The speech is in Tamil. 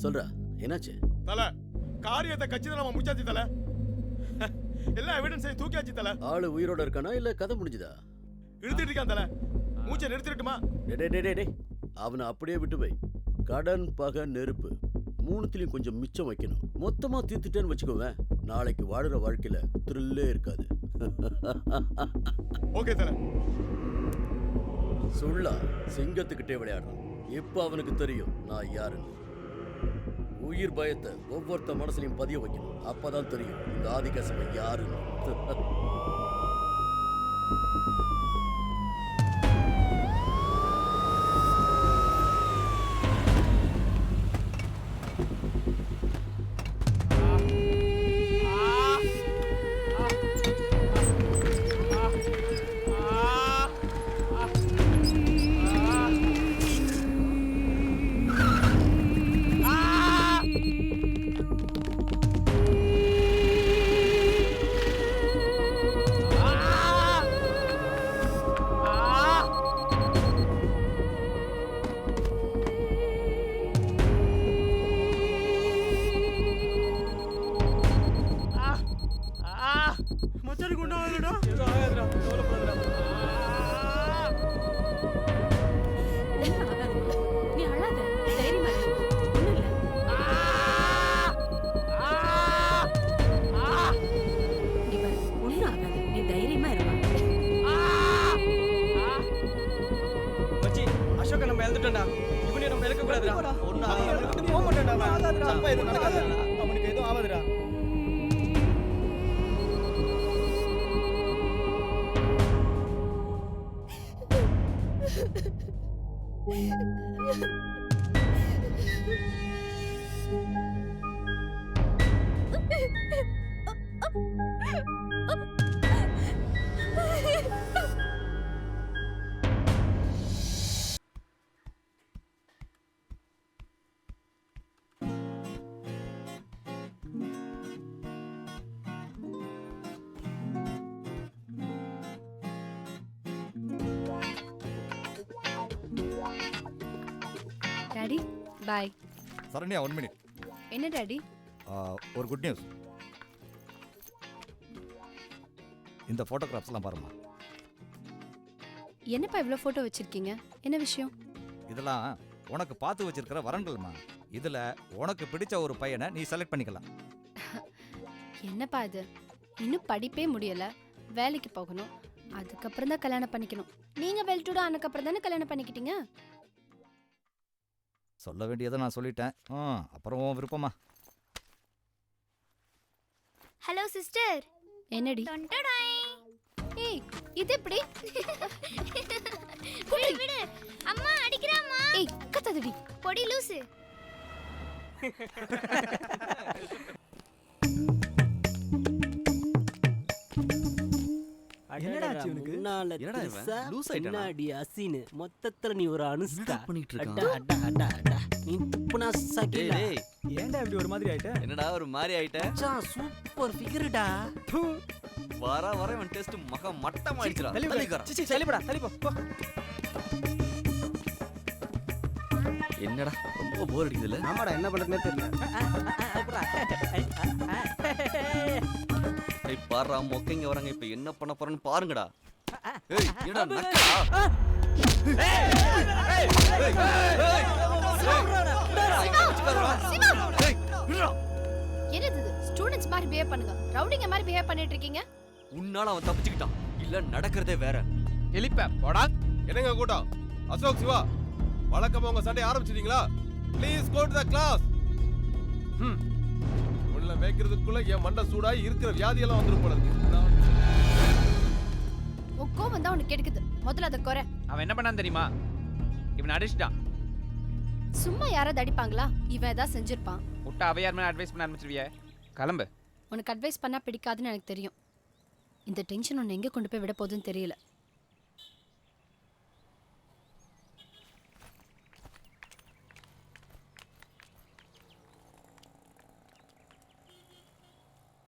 சொல்றா, என்னாச்சு? தல காரியத்தை கச்சிதமா முடிச்சாச்சு தல. எல்லா எவிடன்ஸையும் தூக்கியாச்சு தல. ஆளு உயிரோட இருக்கானா இல்ல கதை முடிஞ்சுதா? இழுத்துட்டு இருக்கான் தல. மூச்சை நிறுத்திட்டுமா? டேய் அவனை அப்படியே விட்டு போய். கடன் பகை நெருப்பு மூணுத்திலையும் கொஞ்சம் மிச்சம் வைக்கணும். மொத்தமா தீர்த்துட்டேன்னு வச்சுக்கோவேன், நாளைக்கு வாழுற வாழ்க்கையில த்ரில்லே இருக்காது. ஓகே தல. சுள்ளா சிங்கத்துக்கிட்டே விளையாடுறான். இப்ப அவனுக்கு தெரியும் நான் யாருன்னு. உயிர் பயத்தை ஒவ்வொருத்த மனசுலையும் பதிய வைக்கணும். அப்பதான் தெரியும் இந்த ஆதிகேசவ யாருன்னு. Daddy bye. சரண்யா 1 மினிட். என்ன டாடி? ஒரு குட் நியூஸ். இந்த ஃபோட்டோகிராஃப்ஸ்லாம் பாருமா. என்னப்பா இவ்வளோ ஃபோட்டோ வச்சிருக்கீங்க? என்ன விஷயம்? இதெல்லாம் உனக்கு பார்த்து வச்சிருக்கிற வரன்கள்மா. இதில் உனக்கு பிடிச்ச ஒரு பையனை நீ செலக்ட் பண்ணிக்கலாம். என்னப்பா இது? இன்னும் படிப்பே முடியல, வேலைக்கு போகணும், அதுக்கப்புறம் தான் கல்யாணம் பண்ணிக்கணும். நீங்க வெல்டுடா ஆனதுக்கப்புறம் தானே கல்யாணம் பண்ணிக்கிட்டீங்க. சொல்ல வேண்டியதை நான் சொல்லிட்டேன். அப்புறம் உன் விருப்பமா. Hello sister. என்னடி? ஏய் இது எப்படி? விடு விடு. அம்மா அடிக்கறாம்மா. ஏய் கத்தாதடி. பொடி லூசு. என்னடா ஆச்சு உனக்கு? என்னடா இவன் லூஸ் ஆயிட்டானா? என்னடி அசினு மொத்தத்துல நீ ஒரு அனுஷ்கா பண்ணிட்டு இருக்கான். அட அட அட அட நீ துப்புனா சகில. டேய் ஏன்டா இப்படி ஒரு மாதிரி ஆயிட்ட? என்னடா ஒரு மாதிரி ஆயிட்ட? மச்சான் சூப்பர் ஃபிகர்டா. வர இவன் டெஸ்ட் மக மட்டம் ஆயிடுச்சுடா. சிச்சி தள்ளிப்படா தள்ளிப்போ. என்னடா ரொம்ப போர் அடிக்குதுல? ஆமாடா என்ன பண்றதுனே தெரியல. ஏய் பாறா மொக்கைங்க வராங்க, இப்போ என்ன பண்ண போறேன்னு பாருங்கடா. ஏய் என்னடா நக்கடா? என்னது இது? ஸ்டூடண்ட்ஸ் மாதிரி பிஹேவ் பண்ணுங்க, ரவுடிங்க மாதிரி பிஹேவ் பண்ணிட்டு இருக்கீங்க. உன்னால அவன் தப்பிச்சுக்கிட்டான், இல்ல நடக்கிறதே வேற. எலிப்ப போடா. என்னங்க கூட்டம்? அசோக் சிவா வழக்கமா உங்க சண்டை ஆரம்பிச்சிட்டீங்களா? Please go to the class. உள்ள வைக்கிறதுக்குள்ள என் மண்டை சூடாய் இருக்கிற வியாதி எல்லாம் வந்துரும் போல இருக்கு. உன் கோவம் தான் உனக்கு கேக்குது, முதல்ல அத குறை. அவன் என்ன பண்ணான் தெரியுமா? இவன் அடிச்சிட்டான். சும்மா யாராவது அடிப்பாங்களா? இவன் ஏதாவது செஞ்சிருப்பான். விட்டா அவ யார் மேல அட்வைஸ் பண்ண ஆரம்பிச்சிருவிய? கிளம்பு. உனக்கு அட்வைஸ் பண்ணா பிடிக்காதுன்னு எனக்கு தெரியும். இந்த டென்ஷன் உன்னை எங்க கொண்டு போய் விட போகுதுன்னு தெரியல.